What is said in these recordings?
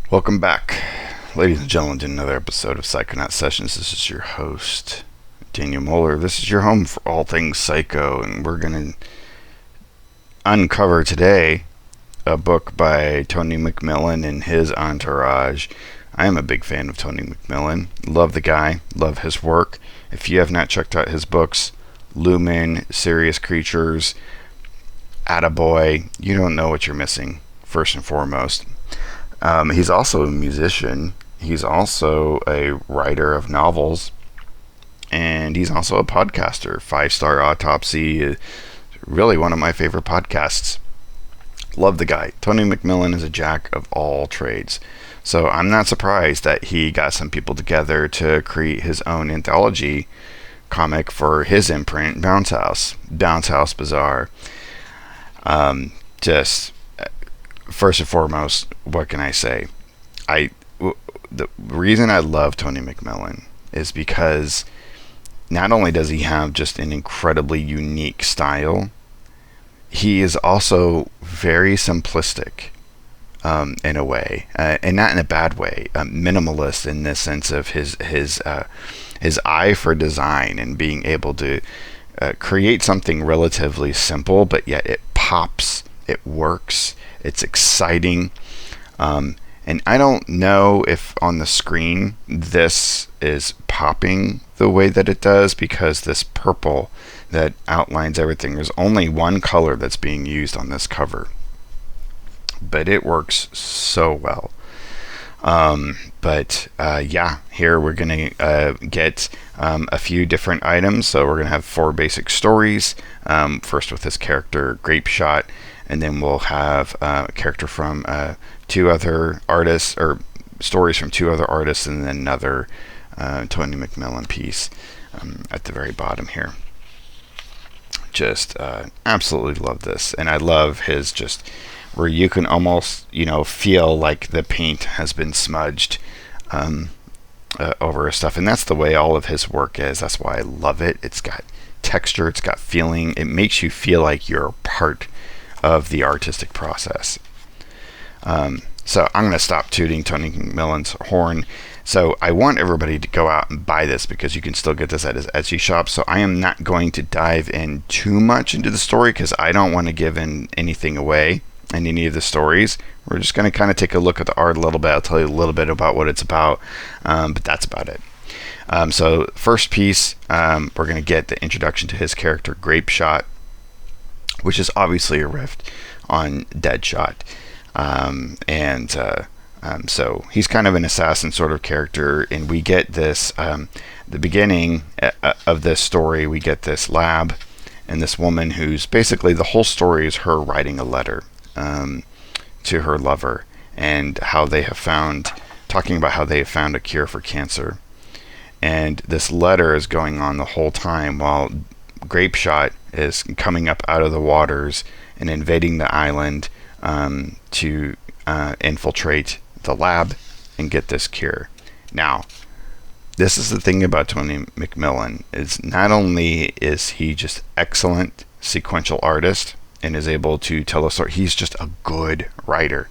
Welcome back, ladies and gentlemen, to another episode of Psychonaut Sessions. This is your host, Daniel Moeller. This is your home for all things psycho, and we're going to uncover today a book by Tony McMillan and his entourage. I am a big fan of Tony McMillan. Love the guy, love his work. If you have not checked out his books, Lumen, Serious Creatures, Attaboy, you don't know what you're missing, first and foremost. He's also a musician. He's also a writer of novels. And he's also a podcaster. 5-Star Autopsy is really one of my favorite podcasts. Love the guy. Tony McMillan is a jack of all trades. So I'm not surprised that he got some people together to create his own anthology comic for his imprint, Bounce House BAZAAR. Just first and foremost, what can I say? The reason I love Tony McMillan is because not only does he have just an incredibly unique style, he is also very simplistic in a way, and not in a bad way. Minimalist in the sense of his eye for design and being able to create something relatively simple, but yet it pops, it works. It's exciting. And I don't know if on the screen this is popping the way that it does, because this purple that outlines everything, there's only one color that's being used on this cover. But it works so well. Here we're going to get a few different items. So we're going to have 4 basic stories. First with this character, Grape Shot. And then we'll have a character from 2 other artists, or stories from 2 other artists, and then another Tony McMillan piece at the very bottom here. Just absolutely love this. And I love his just where you can almost, feel like the paint has been smudged over stuff. And that's the way all of his work is. That's why I love it. It's got texture. It's got feeling. It makes you feel like you're part of the artistic process. So I'm going to stop tooting Tony McMillan's horn. So I want everybody to go out and buy this, because you can still get this at his Etsy shop. So I am not going to dive in too much into the story, because I don't want to give anything away in any of the stories. We're just going to kind of take a look at the art a little bit. I'll tell you a little bit about what it's about, but that's about it. So first piece, we're going to get the introduction to his character, Grape Shot, which is obviously a riff on Deadshot. So he's kind of an assassin sort of character, and we get this, the beginning of this story, we get this lab and this woman who's basically, the whole story is her writing a letter to her lover, and talking about how they have found a cure for cancer. And this letter is going on the whole time while Grape Shot is coming up out of the waters and invading the island to infiltrate the lab and get this cure. Now, this is the thing about Tony McMillan, is not only is he just excellent sequential artist and is able to tell a story, he's just a good writer.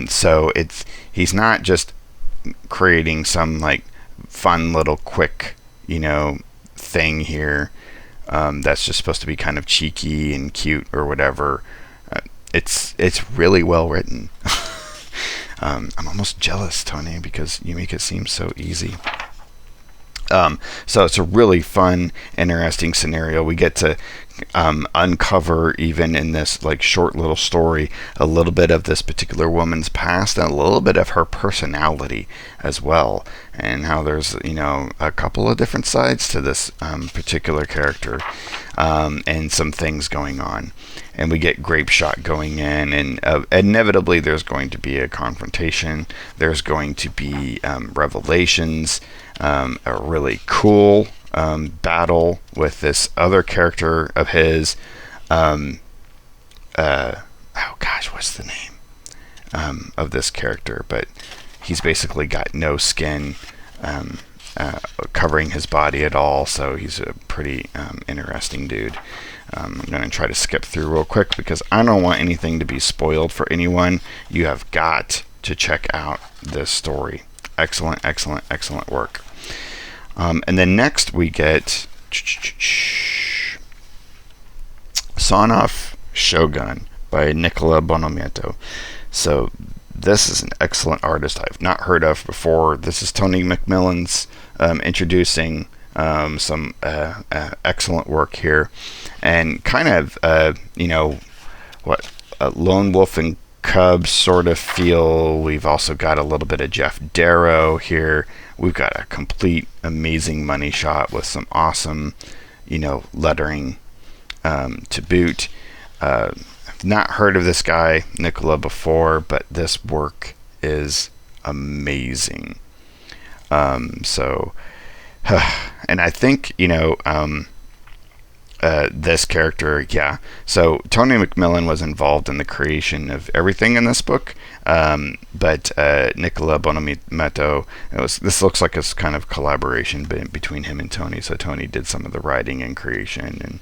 So he's not just creating some like fun little quick thing here that's just supposed to be kind of cheeky and cute or whatever. It's really well written. I'm almost jealous, Tony, because you make it seem so easy. So it's a really fun, interesting scenario. We get to uncover, even in this like short little story, a little bit of this particular woman's past and a little bit of her personality as well, and how there's a couple of different sides to this particular character, and some things going on. And we get Grape Shot going in, and inevitably there's going to be a confrontation. There's going to be revelations, a really cool battle with this other character of his. What's the name of this character? But he's basically got no skin covering his body at all, so he's a pretty interesting dude. I'm going to try to skip through real quick because I don't want anything to be spoiled for anyone. You have got to check out this story. Excellent, excellent, excellent work. And then next we get Son-of Shogun by Nicola Bonometto. So this is an excellent artist I've not heard of before. This is Tony McMillan's introducing some excellent work here, and kind of Lone Wolf and Cub sort of feel. We've also got a little bit of Jeff Darrow here. We've got a complete amazing money shot with some awesome lettering to boot. I've not heard of this guy Nicola before, but this work is amazing. And I think this character, so Tony McMillan was involved in the creation of everything in this book, but Nicola Bonometto, this looks like it's kind of collaboration between him and Tony. So Tony did some of the writing and creation,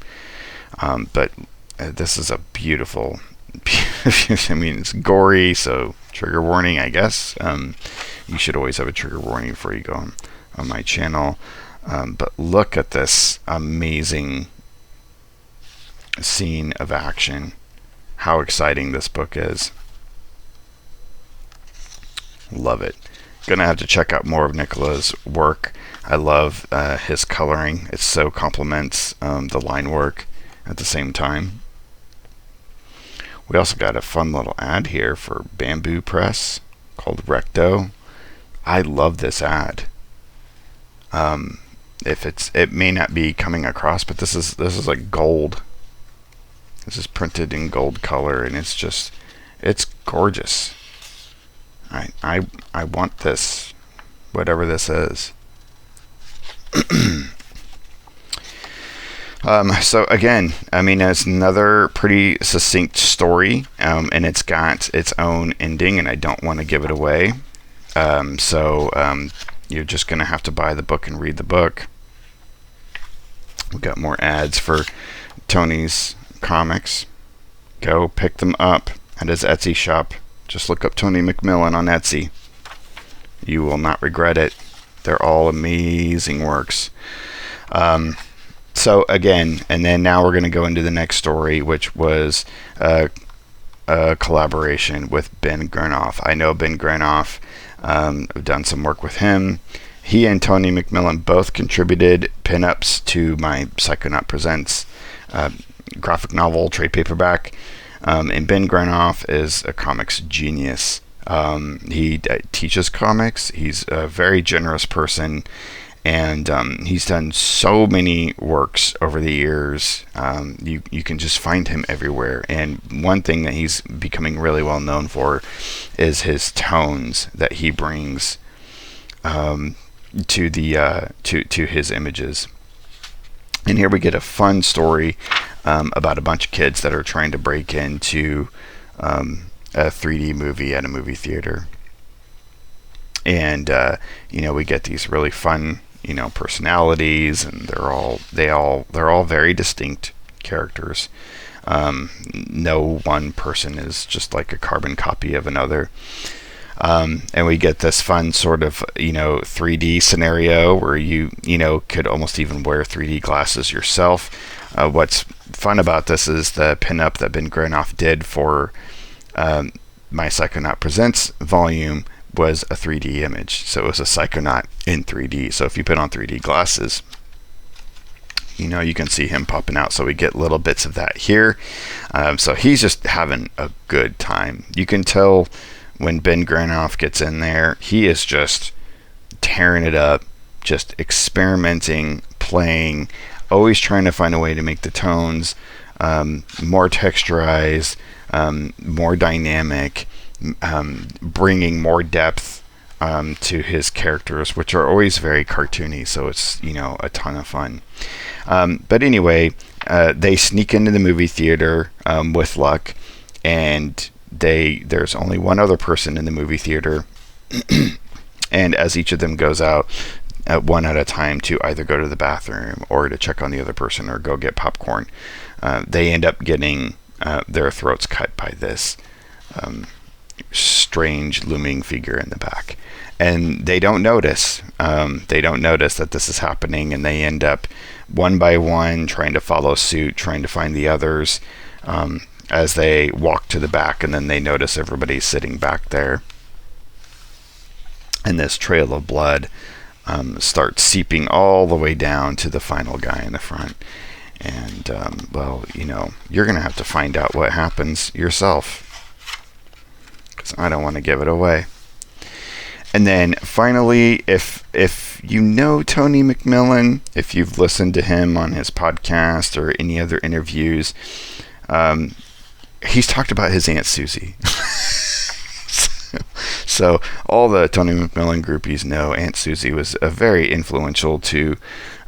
and but this is a beautiful I mean, it's gory, so trigger warning, I guess. You should always have a trigger warning before you go on my channel. But look at this amazing scene of action. How exciting this book is. Love it. Gonna have to check out more of Nicola's work. I love his coloring. It so complements the line work at the same time. We also got a fun little ad here for Bamboo Press called Recto. I love this ad. It may not be coming across, but this is like gold. This is printed in gold color, and it's gorgeous. I want this, whatever this is. So again, I mean, it's another pretty succinct story, and it's got its own ending, and I don't want to give it away. You're just going to have to buy the book and read the book. We've got more ads for Tony's comics. Go pick them up at his Etsy shop. Just look up Tony McMillan on Etsy. You will not regret it. They're all amazing works. So again, and then now we're going to go into the next story, which was a collaboration with Ben Granoff. I know Ben Granoff. I've done some work with him. He and Tony McMillan both contributed pinups to my Psychonaut Presents graphic novel trade paperback. And Ben Granoff is a comics genius. He teaches comics. He's a very generous person. And he's done so many works over the years. You can just find him everywhere. And one thing that he's becoming really well known for is his tones that he brings to his images. And here we get a fun story about a bunch of kids that are trying to break into a 3D movie at a movie theater. And we get these really fun personalities, and they're all very distinct characters. No one person is just like a carbon copy of another. And we get this fun sort of 3D scenario where you could almost even wear 3D glasses yourself. What's fun about this is the pinup that Ben Granoff did for my Psychonaut Presents volume was a 3D image. So it was a Psychonaut in 3D. So if you put on 3D glasses, you can see him popping out. So we get little bits of that here. So he's just having a good time. You can tell when Ben Granoff gets in there, he is just tearing it up, just experimenting, playing, always trying to find a way to make the tones more texturized, more dynamic, bringing more depth to his characters, which are always very cartoony. So it's a ton of fun. But anyway, they sneak into the movie theater with luck, and there's only one other person in the movie theater, and as each of them goes out one at a time to either go to the bathroom or to check on the other person or go get popcorn, they end up getting their throats cut by this strange looming figure in the back. And they don't notice. They don't notice that this is happening, and they end up one by one trying to follow suit, trying to find the others as they walk to the back, and then they notice everybody sitting back there. And this trail of blood starts seeping all the way down to the final guy in the front. And, well, you know, you're going to have to find out what happens yourself, because I don't want to give it away. And then finally, if you know Tony McMillan, if you've listened to him on his podcast or any other interviews, he's talked about his Aunt Susie. So all the Tony McMillan groupies know Aunt Susie was very influential to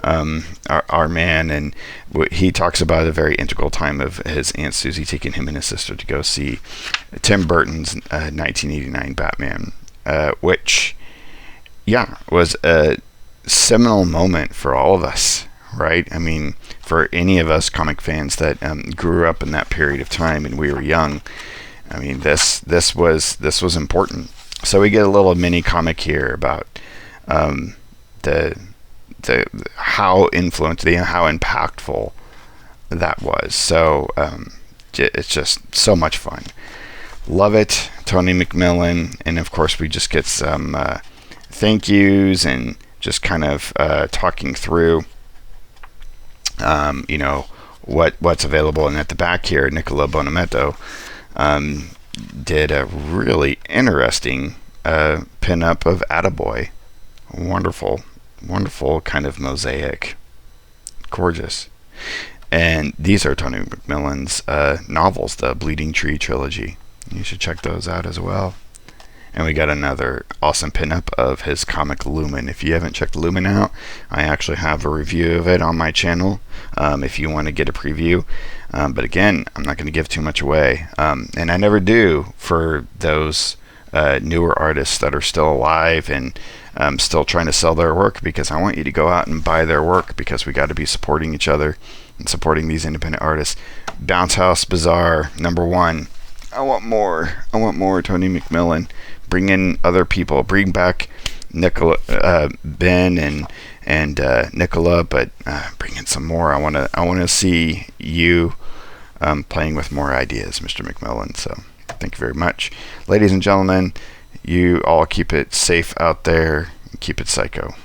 our man, and he talks about a very integral time of his Aunt Susie taking him and his sister to go see Tim Burton's 1989 Batman, which, yeah, was a seminal moment for all of us, right? I mean, for any of us comic fans that grew up in that period of time and we were young, I mean, this was important. So we get a little mini comic here about the how influential, how impactful that was. So it's just so much fun. Love it, Tony McMillan. And of course, we just get some thank yous and just kind of talking through, you know, what's available. And at the back here, Nicola Bonametto did a really interesting pin-up of Attaboy. Wonderful kind of mosaic. Gorgeous. And these are Tony McMillan's novels, the Bleeding Tree trilogy. You should check those out as well. And we got another awesome pinup of his comic Lumen. If you haven't checked Lumen out, I actually have a review of it on my channel if you want to get a preview. But again, I'm not going to give too much away. And I never do for those newer artists that are still alive and still trying to sell their work, because I want you to go out and buy their work, because we got to be supporting each other and supporting these independent artists. Bounce House Bazaar, #1. I want more Tony McMillan. Bring in other people. Bring back Nicola, Ben, and Nicola, but bring in some more. I want to see you playing with more ideas, Mr. McMillan. So thank you very much, ladies and gentlemen. You all keep it safe out there. Keep it psycho.